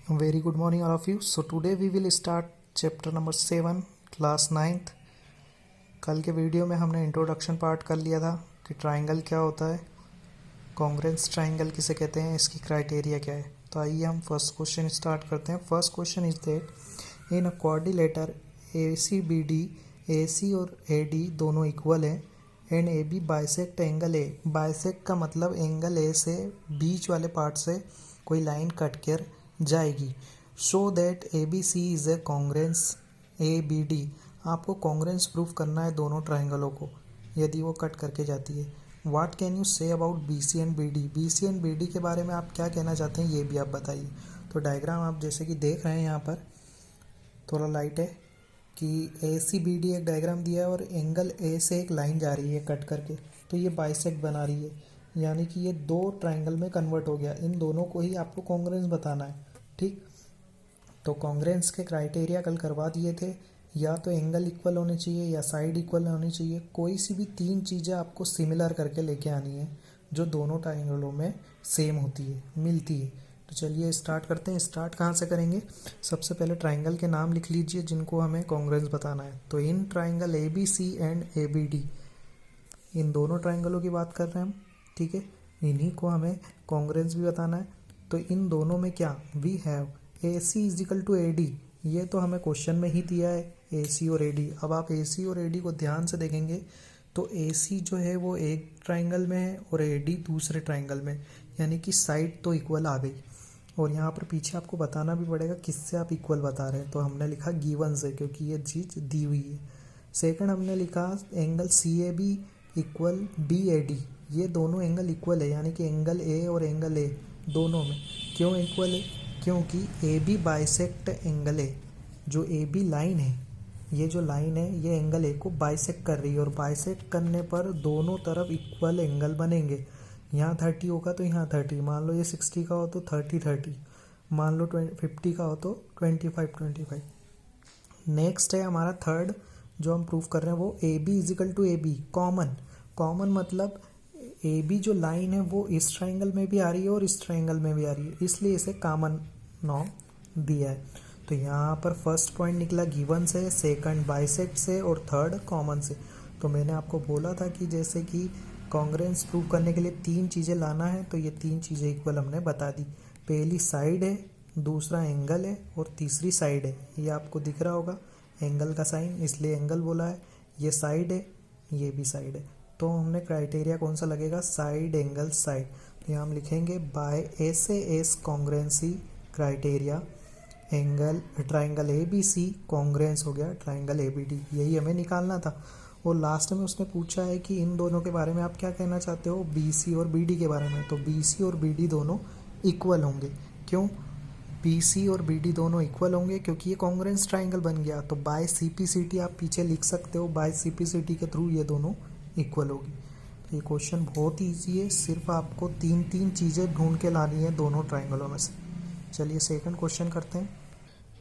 Very good morning, all of you. So today we will start chapter number 7, class 9th. कल के video में हमने introduction part कर लिया था कि ट्राइंगल क्या होता है, कॉन्ग्रेंस ट्राइंगल किसे कहते हैं, इसकी क्राइटेरिया क्या है. तो आइए हम फर्स्ट क्वेश्चन स्टार्ट करते हैं. First question is that in a quadrilateral ACBD, AC और AD दोनों इक्वल हैं and AB bisect angle A. Bisect का मतलब एंगल A से बीच वाले पार्ट से कोई लाइन कट कर जाएगी. Show that ABC is a congruence ABD. आपको कॉन्ग्रेंस प्रूफ करना है दोनों ट्राइंगलों को यदि वो कट करके जाती है. What can you say about BC and BD. BC and BD के बारे में आप क्या कहना चाहते हैं ये भी आप बताइए. तो डायग्राम आप जैसे कि देख रहे हैं यहाँ पर थोड़ा लाइट है कि ACBD एक डायग्राम दिया है और एंगल A से एक लाइन जा रही है कट करके, तो ये बाइसेक्ट बना रही है, यानी कि ये दो ट्राइंगल में कन्वर्ट हो गया. इन दोनों को ही आपको कॉन्ग्रेंस बताना है. ठीक, तो कॉन्ग्रेंस के क्राइटेरिया कल करवा दिए थे. या तो एंगल इक्वल होने चाहिए या साइड इक्वल होनी चाहिए. कोई सी भी तीन चीज़ें आपको सिमिलर करके लेके आनी है जो दोनों ट्राइंगलों में सेम होती है, मिलती है. तो चलिए स्टार्ट करते हैं. स्टार्ट कहाँ से करेंगे? सबसे पहले ट्राइंगल के नाम लिख लीजिए जिनको हमें कॉन्ग्रेंस बताना है. तो in triangle ABC and ABD, इन दोनों ट्राइंगलों की बात कर रहे हैं हम. ठीक है, इन्हीं को हमें कॉन्ग्रेंस भी बताना है. तो इन दोनों में क्या we have AC is equal to AD. ये तो हमें क्वेश्चन में ही दिया है AC और AD. अब आप AC और AD को ध्यान से देखेंगे तो AC जो है वो एक ट्राइंगल में है और AD दूसरे ट्राइंगल में, यानी कि साइड तो इक्वल आ गई. और यहाँ पर पीछे आपको बताना भी पड़ेगा किससे आप इक्वल बता रहे हैं. तो हमने लिखा गिवन से, क्योंकि ये चीज़ दी हुई है. सेकंड हमने लिखा एंगल CAB इक्वल BAD. ये दोनों एंगल इक्वल है, यानी कि एंगल A और एंगल A दोनों में. क्यों इक्वल है? क्योंकि AB बाइसेक्ट एंगल A. जो AB लाइन है, ये जो लाइन है ये एंगल A को बाइसेक्ट कर रही है, और बाइसेक्ट करने पर दोनों तरफ इक्वल एंगल बनेंगे. यहाँ 30 होगा तो यहाँ 30. मान लो ये 60 का हो तो 30. मान लो 50 का हो तो 25. नेक्स्ट है हमारा थर्ड जो हम प्रूफ कर रहे हैं वो AB is equal to AB common मतलब AB जो लाइन है वो इस ट्राइंगल में भी आ रही है और इस ट्राइंगल में भी आ रही है, इसलिए इसे कॉमन नॉर्म दिया है. तो यहाँ पर फर्स्ट पॉइंट निकला गिवन से, सेकंड बाइसेक्ट से और थर्ड कॉमन से. तो मैंने आपको बोला था कि जैसे कि कॉन्ग्रेंस प्रूव करने के लिए तीन चीज़ें लाना है, तो ये तीन चीज़ें इक्वल हमने बता दी. पहली साइड है, दूसरा एंगल है और तीसरी साइड है. ये आपको दिख रहा होगा एंगल का साइन, इसलिए एंगल बोला है. ये साइड है, ये भी साइड है. तो हमने क्राइटेरिया कौन सा लगेगा? Side angle side. तो यहाँ हम लिखेंगे by SAS congruency criteria angle triangle ABC congruence हो गया ट्राइंगल ABD. यही हमें निकालना था. और लास्ट में उसने पूछा है कि इन दोनों के बारे में आप क्या कहना चाहते हो, BC और BD के बारे में. तो BC और BD दोनों इक्वल होंगे. क्यों BC और BD दोनों इक्वल होंगे? क्योंकि ये कॉन्ग्रेंस ट्राइंगल बन गया. तो बाय CPCT आप पीछे लिख सकते हो, बाय CPCT के थ्रू ये दोनों इक्वल होगी. तो ये क्वेश्चन बहुत ईजी है, सिर्फ आपको तीन चीज़ें ढूंढ के लानी है दोनों ट्राइंगलों में से. चलिए सेकंड क्वेश्चन करते हैं.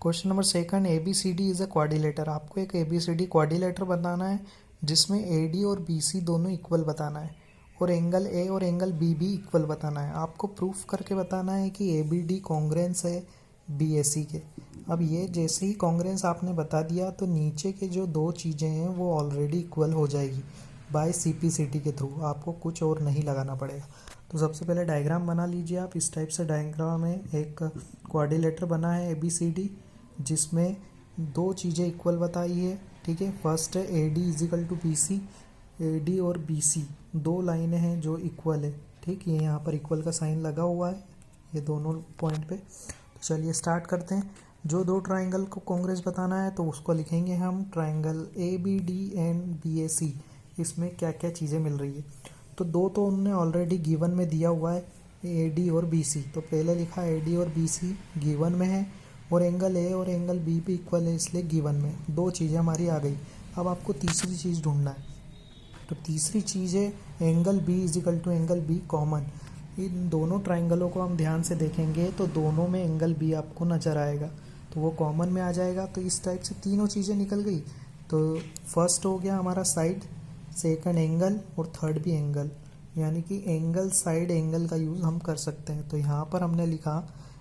Question number second, ABCD is a quadrilateral. आपको एक ABCD क्वाड्रिलेटर बताना है जिसमें AD और BC दोनों इक्वल बताना है और एंगल A और एंगल B भी इक्वल बताना है. आपको प्रूफ करके बताना है कि ABD कॉन्ग्रेंस है BAC के. अब ये जैसे ही कॉन्ग्रेंस आपने बता दिया तो नीचे के जो दो चीज़ें हैं वो ऑलरेडी इक्वल हो जाएगी बाय CPCT के थ्रू. आपको कुछ और नहीं लगाना पड़ेगा. तो सबसे पहले डायग्राम बना लीजिए आप. इस टाइप से डायग्राम में एक क्वाड्रिलेटर बना है ABCD जिसमें दो चीज़ें इक्वल बताई है. ठीक है, फर्स्ट है AD is equal to BC. AD और BC दो लाइनें हैं जो इक्वल है. ठीक, ये यहाँ पर इक्वल का साइन लगा हुआ है ये दोनों पॉइंट पे. तो चलिए स्टार्ट करते हैं. जो दो ट्राइंगल को कॉन्ग्रेंस बताना है तो उसको लिखेंगे हम ट्राइंगल ABD एंड BAC. इसमें क्या क्या चीज़ें मिल रही है. तो दो तो उन्होंने ऑलरेडी गिवन में दिया हुआ है AD और BC. तो पहले लिखा AD और BC गिवन में है और एंगल A और एंगल B भी इक्वल है, इसलिए गिवन में दो चीज़ें हमारी आ गई. अब आपको तीसरी चीज़ ढूंढना है. तो तीसरी चीज़ है angle B is equal to angle B common. इन दोनों ट्राइंगलों को हम ध्यान से देखेंगे तो दोनों में एंगल B आपको नज़र आएगा, तो वो कॉमन में आ जाएगा. तो इस टाइप से तीनों चीज़ें निकल गई. तो फर्स्ट हो गया हमारा साइड, सेकंड एंगल और थर्ड भी एंगल, यानी कि एंगल साइड एंगल का यूज़ हम कर सकते हैं. तो यहाँ पर हमने लिखा